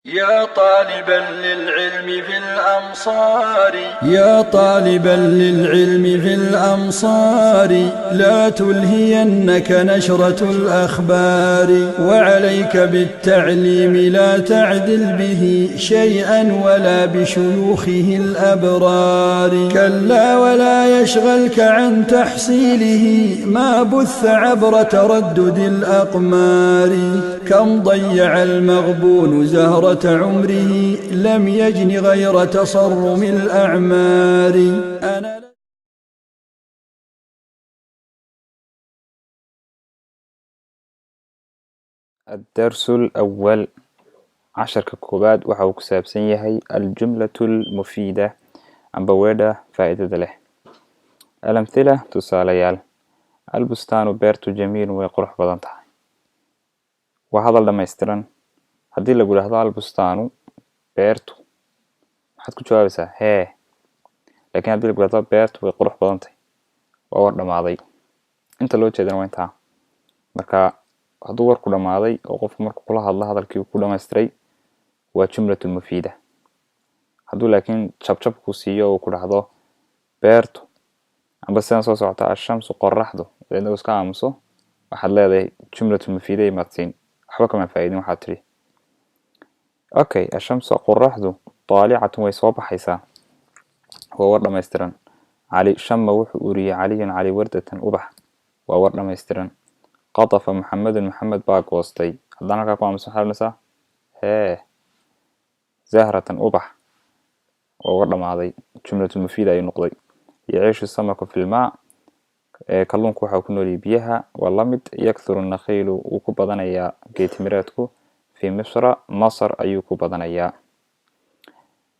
يا طالبا للعلم في الأمصار يا طالبا للعلم في الأمصار لا تلهينك نشرة الأخبار، وعليك بالتعليم لا تعدل به شيئا ولا بشيوخه الأبرار. كلا ولا يشغلك عن تحصيله ما بث عبر تردد الأقمار. كم ضيع المغبون زهرة عمره لم يجن غير تصرم الأعمار. الدرس الأول عشر ككوباد وحاو كسابسن يهي الجملة المفيدة عن بويدة فائدة له. الأمثلة تساليال البستان بيرت جميل ويقرح بدنتها، وهذا لما يسترن هدي لقول هذا البستان بيرتو حد كنت جوابسها هي، لكن هدي لقول هذا بيرت ويقرح بدنتها وورد ماضي انت لو جيدان وينتها marka haduu warku dhamaaday oo qof markuu kula hadlo hadalkii uu ku dhameystray waa jumlatul mufiida. haduu laakiin jabjab ku siiyo oo ku dhahdo beertu amba sidan soo socota ashamsu qorraxdu inuu iska aamuso waxaad leedahay jumlatul mufiida imaadsiin waxba kama faa'iidin waxaad tiri okay ashamsu qorraxdu طالعة way soo baxaysaa waa war dhameystiran. cali shama wuxuu uriyay caliyun cali wardatan ubax waa war dhameystiran. قطف محمد باقوستي هدانا كاكو عمسو حالنسا هيه زهرة أبح وغرد ماضي جملة المفيدة أي نقضي. يعيش السمك في الماء كلون كوحا وكنو لي بيها واللمد يكثر النخيل وكبضان ايا جيت مراتكو في مصر أيو كبضان ايا.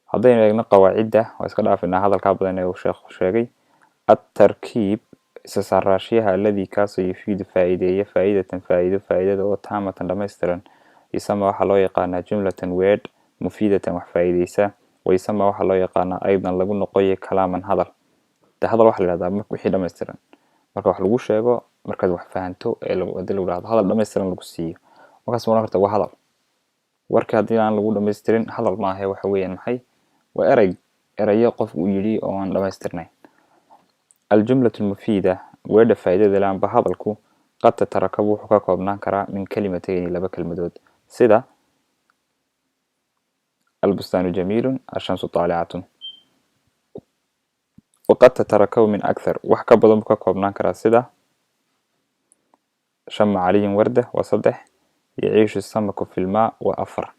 هدين لغنا قواعدة واسكال في هذا الكابضان ايو شيخ شاقي التركيب سسراشيها الذي كاسو يفيد فائدة وتامة دميسترا يسمى waxa loo yaqaana jumlatan word mufidatan wax faa'iideysa ويسمى waxa loo yaqaana aydan lagu noqoyo kalaaman hadal hadal waxa la yiraahdaa marka wixii dhameystiran marka wax lagu sheego markaad wax fahanto ee lagu yiraahdo hadal dhameystiran lagu siiyo markaas ma noqoto wax hadal warka hadii aan lagu dhameystirin hadal ma aha waxa weeyaan maxay waa erayo qof uu yiri oo aan dhameystirnayn. الجملة المفيدة ويرد فائدة لان بهذلكو قد تتركب وحكا كوبنان كرا من كلمتين لبا كلمدود سيدا البستان جميل الشمس طالعة، وقد تتركب من أكثر وحكا بضمكا كوبنان كرا سيدا شم علي وردة وصدح يعيش السمك في الماء وأفر.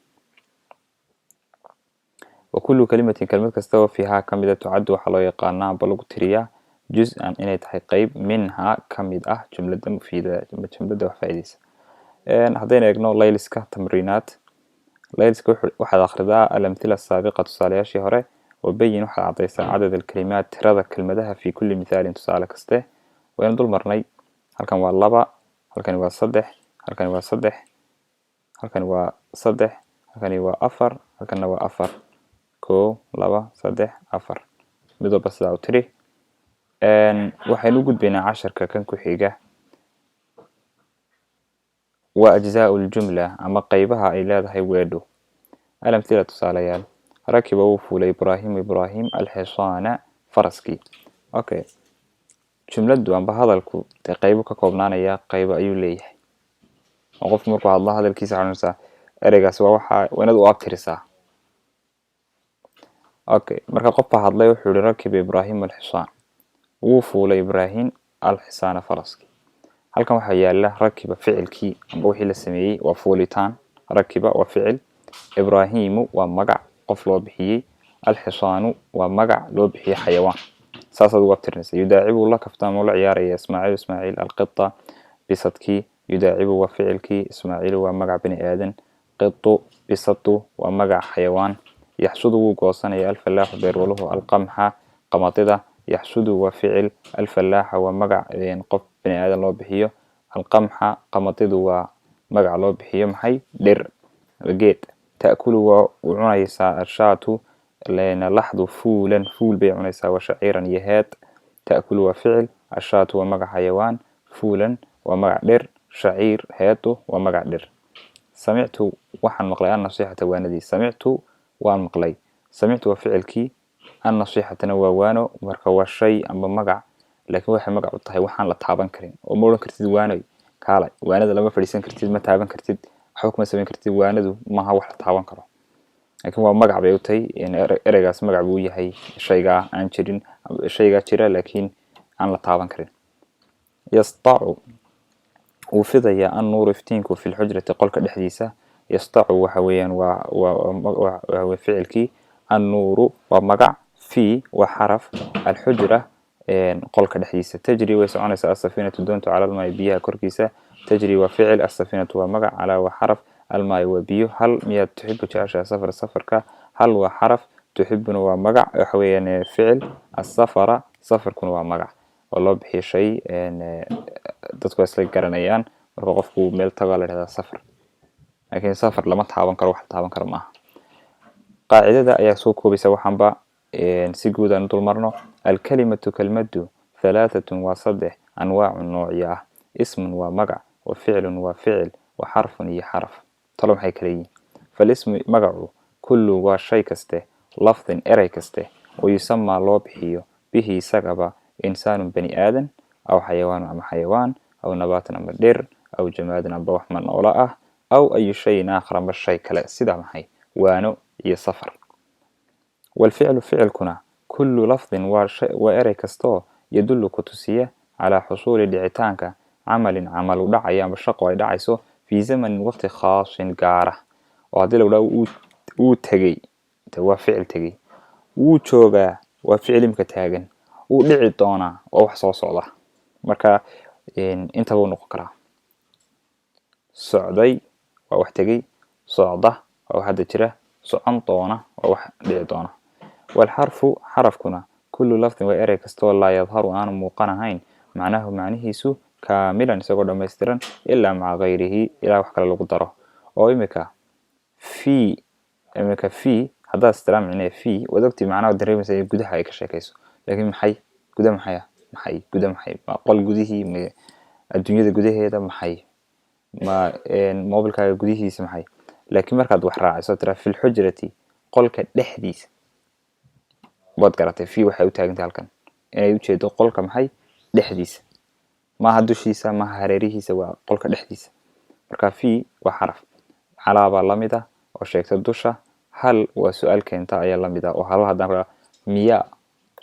وكل كلمة كستوى فيها كمدة تعد وحلو يقانا بلغ تريا جزءا إنay tahay qayb minha kamid ah jumlada mufiida jumlada wax faa'iideysa. hadayna eegno layliska tamriinaat layliska waxaad akhridaa al-amthila as-saabiqa tusaalayaashii hore wabayin waxaad cadaysaa cadad al-kalimaat tirada kelmadaha fi kulli mithaalin tusaale kaste wayna dul marnay halkan waa 2 halkan waa 3 halkan waa 3 halkan waa 3 halkan waa 4 halkan waa 4 2 3 4 midba sidaa u tiri waxaynu gudbaynaa casharka kan ku xiga waa ajzaa'u al-jumla ama qaybaha ay leedahay weedho. al-amthila tusaalayaal rakiba uu fuulay ibraahim al-hisaana faraski. okay jumladu amba hadalku qaybo ka koobnaanaya qaybo ayuu leeyahay oo qof markuu hadlo hadalkiisa xanuunsa ereygaas waa waxa wanaad u abtirisaa. okay marka qofka hadlay wuxuu yiri rakiba ibraahim al-hisaana وفول إبراهيم الحصان فرسكي. halkan waxa yaala rakiba ficilkii amba wixii la sameeyay waa fuulitaan rakiba waa ficil ibraahimu waa magac qof loo bixiyay alxisaanu waa magac loo bixiyay xayawaan saasad ugu abtirnaysa. yudaacibu la kaftaamo la ciyaaraya ismaaciil alqitta bisadki yudaacibu waa ficilkii ismaaciil waa magac bani aadan qittu bisatu waa magac xayawaan yaxsudu wuu goosanaya alfalaaxu beerwaluhu alqamxa qamatida يحسد وفعل الفلاح ومقع قف بني آدم لو بحيو القمح قمطيد ومقع لو بحيو محي در الجيت تأكل وعنيسا الشاتو لأن لحظ فول بي عنيسا وشعيرا يهات تأكل وفعل الشاتو ومقع حيوان فولا ومقع در شعير هاتو ومقع در. سمعت وحن مقلي النصيحة واندي سمعت وان مقلي سمعت وفعلكي النصيحة نووانو مركوا الشيء أما مقع لكن واحد مقع وطهي وحن لطابن كرين ومولن كرتيد وانوي كالاي واند لما فريسان كرتيد ما تابن كرتيد حكم سمين كرتيد واندو ما ها wax la taaban karo laakiin waa magac bay u tahay in ereygaas magac buu yahay shayga aan jirin shayga jira laakiin aan la taaban karin yasta'u وفضيا النور افتينكو في الحجرة قولك الحديثة يستطيع وحويا وفعلك النور ومقع في وحرف الحجرة قولك الحديثة تجري ويسعون السفينة دونت على الماء بيها كركيسة تجري وفعل السفينة ومقع على وحرف الماء وبيه هل مياه تحب تعيش سفر السفر هل وحرف تحب ومقع وحويا فعل السفر سفر كن ومقع والله بحي شيء dadku isla garanayaan marka qofku meel tago la yiraahdo safar laakiin safar lama taaban karo wax taaban karo ma qaacidada ayaa soo koobaysa waxanba si guud aan dul marno al kalimatu kalmadu thalathatun wa sadh anwaa' nuuciya ismun wa magac wa fi'lun wa fi'l wa harfun iyo harf talo maxay kala yihiin fal ismu magacu kullu wa shay kaste lafdin eray kaste oo yusamma loo bixiyo bihi sagaba insaanun bani aadan أو حيوان أم حيوان أو نبات أم دير أو جماد أم بوحمن أولاء أو أي شيء آخر من الشيء كلا سيدا محي وانو يصفر والفعل فعل كنا كل لفظ وإري كستو يدل كتسية على حصول دعتانك عمل دعيا بالشقوى دعيسو في زمن وقت خاص قاره وهذا لو تجي هو فعل تجي وشوغا وفعل مكتاجن ودعي دونا وحصوص الله marka inta uu noqon kara socday waa wax tagay socda waa wax jira socon doona waa wax dhici doona wal harfu harafkuna kullu lafdin wa eray kasto la yadharu aan muuqanahayn macnahiisu kaamilan isagoo dhameystiran illa ma ghayrihi ila wax kale lagu daro oo imika fi hada isticmaalna fi wadagti macnaha dareemaysa gudaha ay ka sheekayso laakiin maxay gudaha maxay gudaha maxay qol gudihi adduunyada gudaheeda maxay ma mobilka gudihiisa maxay laakiin markaad wax raacayso tira fil hujrati qolka dhexdiisa wad garatay fi waxay u taagan tahay halkan inay u jeedo qolka maxay dhexdiisa ma hadushiisa ma hareerihiisa waa qolka dhexdiisa marka fi waa xaraf calaaba lamida oo sheegta dusha hal waa su'aal keenta ayaa lamida oo hal hadan miya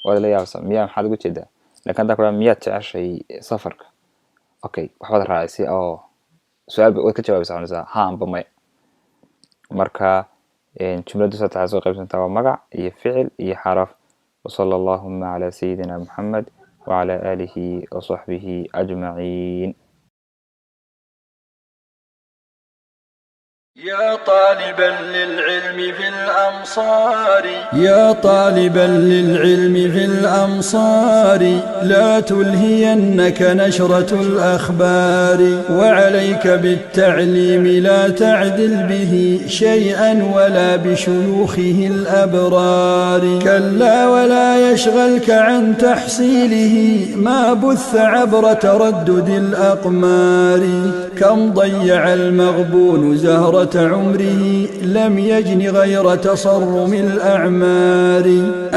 wala yaabsa miya maxaad ugu jeedaa لكن ده كله مية عشرة صفر أوكي وحفظ الرئيسي أو سؤال وكتجاوب بس عن ها عم بمي مركا جملة دوسة تعزو قبل سنتوا مقع يفعل يحرف وصلى اللهم على سيدنا محمد وعلى آله وصحبه أجمعين يا طالبا للعلم في الأمصار يا طالبا للعلم في الأمصار لا تلهينك نشرة الأخبار وعليك بالتعليم لا تعدل به شيئا ولا بشيوخه الأبرار كلا ولا يشغلك عن تحصيله ما بث عبر تردد الأقمار كم ضيع المغبون زهرة عمره لم يجن غير تصرم الأعمار